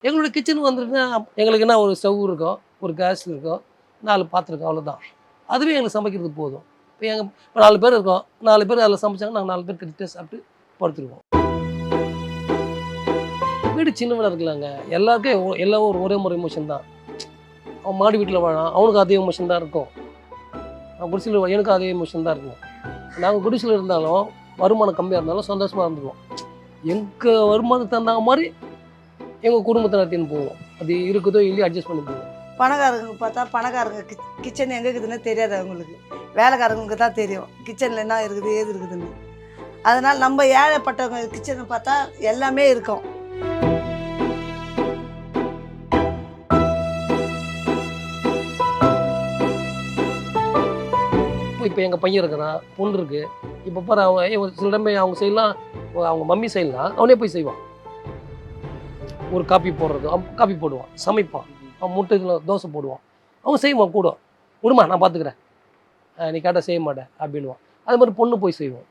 எங்களோட கிச்சன் வந்துட்டுனா எங்களுக்கு என்ன ஒரு ஸ்டவ் இருக்கும், ஒரு கேஸ் இருக்கும், 4 பாத்திரம் இருக்கும் அவ்வளோதான். அதுவே எங்களுக்கு சமைக்கிறதுக்கு போதும். இப்போ 4 பேர் இருக்கோம். 4 பேர் அதில சமைச்சாங்கன்னா நாங்க 4 பேர் கரெக்ட்டா சாப்பிட்டு படுத்துருவோம். வீடு சின்ன வீடா இருக்கலாங்க. எல்லாருக்கும் எல்லாம் ஒரே முறை எமோஷன் தான். அவன் மாடி வீட்ல வாழான். அவனுக்கும் அதே எமோஷன் தான் இருக்கும். அவன் குடிசையில எனக்கும் அதே எமோஷன் தான் இருக்கும். நாங்க குடிசையில இருந்தாலும், வருமானம் கம்மியா இருந்தாலும் சந்தோஷமா இருந்துருவோம். எங்க வருமானத்துக்கு தகுந்த மாரி எங்க குடும்பத்த நடத்தின்னு போவோம். அது இருக்குதோ இல்லையோ அட்ஜஸ்ட் பண்ணி போவோம். பணக்காரங்க பார்த்தா பணக்காரங்க கிச்சன் எங்கே இருக்குதுன்னு தெரியாது அவங்களுக்கு. வேலைக்காரங்களுக்கு தான் தெரியும் கிச்சனில் என்ன இருக்குது ஏது இருக்குதுன்னு. அதனால் நம்ம ஏழைப்பட்டவங்க கிச்சனை பார்த்தா எல்லாமே இருக்கும். இப்போ எங்கள் பையன் இருக்கிறான், பொண்ணு இருக்குது. இப்போ பாரு அவன் சில டைம் அவங்க செய்யலாம், அவங்க மம்மி செய்யலாம், அவனே போய் செய்வான். ஒரு காப்பி போடுறது, அவன் காப்பி போடுவான், சமைப்பான், அவன் முட்டை இதில் தோசை போடுவான், அவன் செய்வான் கூட. விடுமா நான் பார்த்துக்கிறேன், நீ கேட்டால் செய்ய மாட்டேன் அப்படின்வான். அது மாதிரி பொண்ணு போய் செய்வோம்.